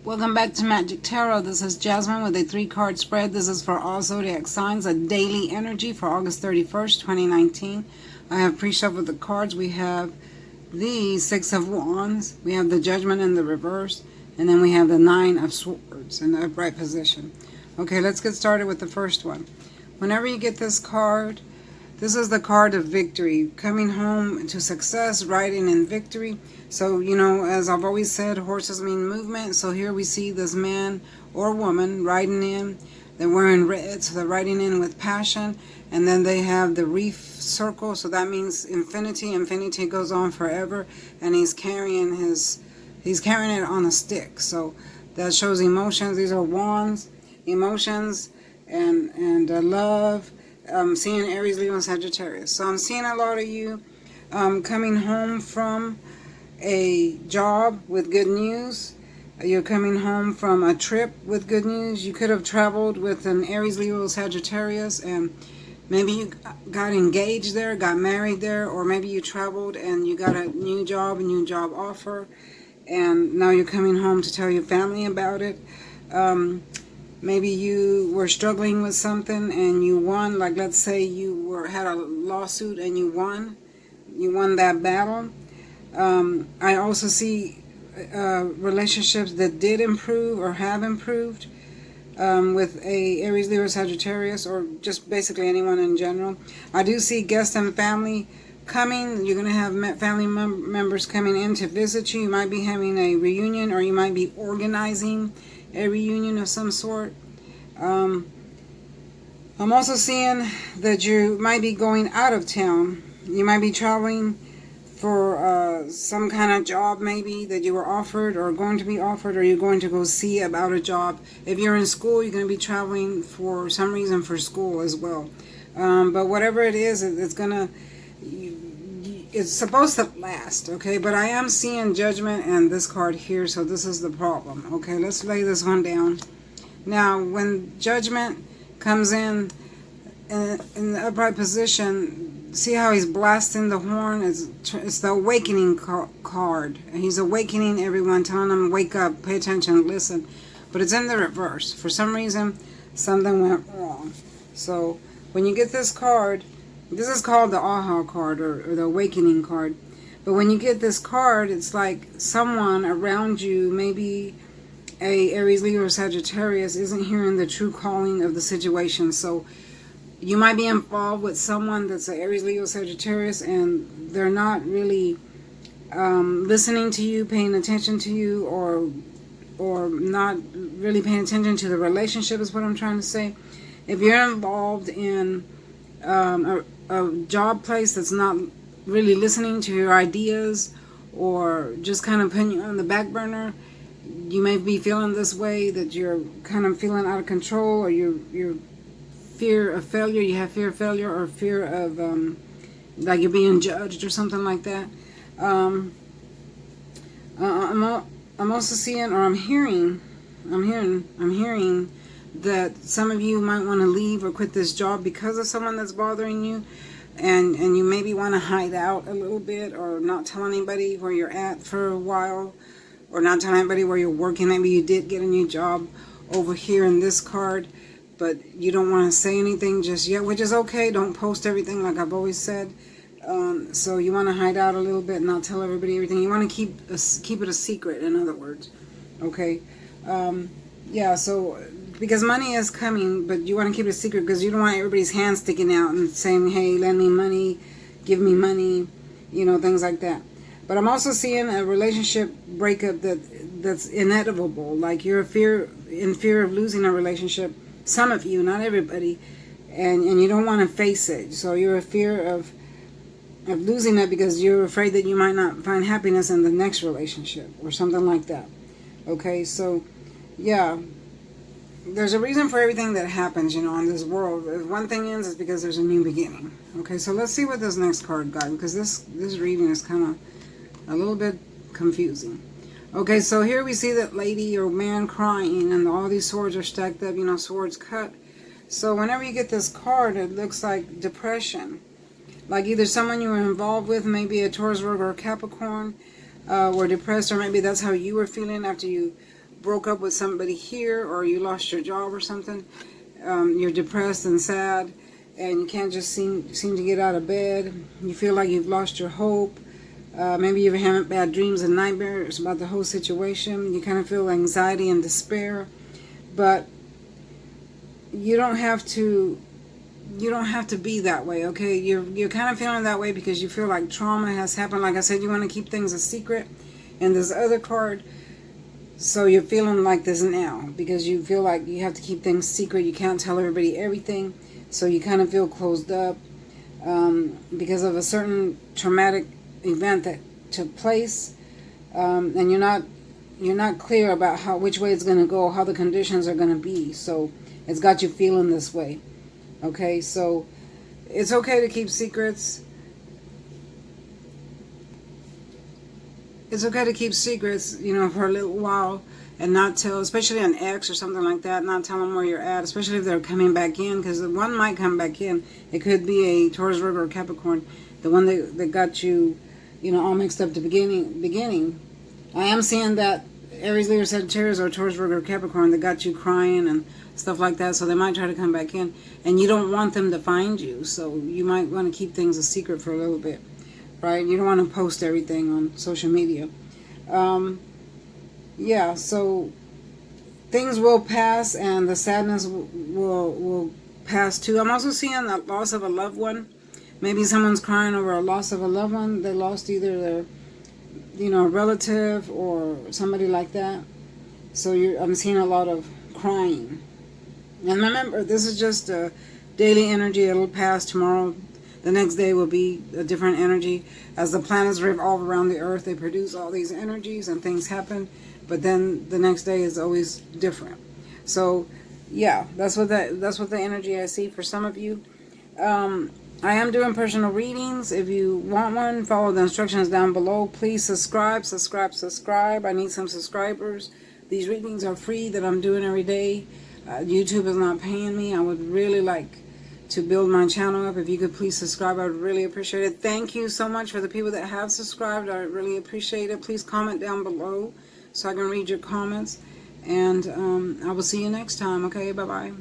Welcome back to Magic Tarot. This is Jasmine with a 3-card spread. This is for all zodiac signs, a daily energy for August 31st, 2019. I have pre-shuffled the cards. We have the 6 of Wands, we have the Judgment in the reverse, and then we have the 9 of Swords in the upright position. Okay, let's get started with the first one. Whenever you get this card, this is the card of victory, coming home to success, riding in victory. So, you know, as I've always said, horses mean movement. So here we see this man or woman riding in. They're wearing red, so they're riding in with passion. And then they have the reef circle, so that means infinity. Infinity goes on forever. And he's carrying it on a stick. So that shows emotions. These are wands, emotions, and love. Seeing Aries, Leo, and Sagittarius. So I'm seeing a lot of you coming home from a job with good news. You're coming home from a trip with good news. You could have traveled with an Aries, Leo, Sagittarius, and maybe you got engaged there, got married there, or maybe you traveled and you got a new job offer, and now you're coming home to tell your family about it. Maybe you were struggling with something and you won. Like, let's say you had a lawsuit and you won. You won that battle. I also see relationships that did improve or have improved with a Aries, Leo, Sagittarius, or just basically anyone in general. I do see guests and family coming. You're going to have family members coming in to visit you. You might be having a reunion, or you might be organizing a reunion of some sort. I'm also seeing that you might be going out of town. You might be traveling for some kind of job maybe that you were offered or going to be offered, or you're going to go see about a job. If you're in school, you're going to be traveling for some reason for school as well. But whatever it is, it's supposed to last, okay? But I am seeing Judgment and this card here, so this is the problem. Okay, let's lay this one down. Now, when Judgment comes in the upright position, see how he's blasting the horn? It's the awakening card. And he's awakening everyone, telling them, wake up, pay attention, listen. But it's in the reverse. For some reason, something went wrong. So, when you get this card, this is called the Aha card, or the Awakening card. But when you get this card, it's like someone around you, maybe a Aries, Leo, or Sagittarius, isn't hearing the true calling of the situation. So you might be involved with someone that's an Aries, Leo, Sagittarius, and they're not really listening to you, paying attention to you, or not really paying attention to the relationship is what I'm trying to say. If you're involved in a job place that's not really listening to your ideas, or just kind of putting you on the back burner, you may be feeling this way, that you're kind of feeling out of control, or you're fear of failure. You have fear of failure, or fear of like you're being judged or something like that. I'm also seeing, or I'm hearing that some of you might want to leave or quit this job because of someone that's bothering you, and you maybe want to hide out a little bit, or not tell anybody where you're at for a while, or not tell anybody where you're working. Maybe you did get a new job over here in this card, but you don't want to say anything just yet, which is okay. Don't post everything, like I've always said. So you want to hide out a little bit and not tell everybody everything. You want to keep it a secret, in other words. Okay. Yeah, so because money is coming, but you want to keep it a secret because you don't want everybody's hands sticking out and saying, hey, lend me money, give me money, you know, things like that. But I'm also seeing a relationship breakup that's inevitable. Like you're in fear of losing a relationship. Some of you, not everybody, and you don't want to face it. So you're in fear of losing it because you're afraid that you might not find happiness in the next relationship or something like that. Okay, so yeah, there's a reason for everything that happens, you know, in this world. If one thing ends, it's because there's a new beginning. Okay, so let's see what this next card got, because this reading is kind of a little bit confusing. Okay, so here we see that lady or man crying, and all these swords are stacked up, you know, swords cut. So whenever you get this card, it looks like depression. Like either someone you were involved with, maybe a Taurus, Virgo, or Capricorn, were depressed, or maybe that's how you were feeling after you broke up with somebody here, or you lost your job or something. You're depressed and sad, and you can't just seem to get out of bed. You feel like you've lost your hope. Maybe you're having bad dreams and nightmares about the whole situation. You kind of feel anxiety and despair, but you don't have to be that way, okay? You're kind of feeling that way because you feel like trauma has happened. Like I said, you want to keep things a secret. And this other card, so you're feeling like this now because you feel like you have to keep things secret. You can't tell everybody everything, so you kind of feel closed up because of a certain traumatic event that took place, and you're not clear about which way it's going to go, how the conditions are going to be. So it's got you feeling this way. Okay, so it's okay to keep secrets. It's okay to keep secrets, you know, for a little while and not tell, especially an ex or something like that, not tell them where you're at, especially if they're coming back in, because the one might come back in. It could be a Taurus, Virgo, or Capricorn, the one that got you, you know, all mixed up at the beginning. I am seeing that Aries, Leo, Sagittarius, or Taurus, Virgo, or Capricorn that got you crying and stuff like that, so they might try to come back in, and you don't want them to find you, so you might want to keep things a secret for a little bit, right? You don't want to post everything on social media. Yeah, so things will pass, and the sadness will pass too. I'm also seeing the loss of a loved one. Maybe someone's crying over a loss of a loved one. They lost either their, you know, relative or somebody like that. So I'm seeing a lot of crying. And remember, this is just a daily energy. It'll pass tomorrow. The next day will be a different energy. As the planets revolve around the earth, they produce all these energies and things happen. But then the next day is always different. So, yeah, that's what the energy I see for some of you. I am doing personal readings. If you want one, follow the instructions down below. Please subscribe. I need some subscribers. These readings are free that I'm doing every day. YouTube is not paying me. I would really like to build my channel up. If you could please subscribe, I would really appreciate it. Thank you so much for the people that have subscribed. I really appreciate it. Please comment down below so I can read your comments. And I will see you next time. Okay, bye-bye.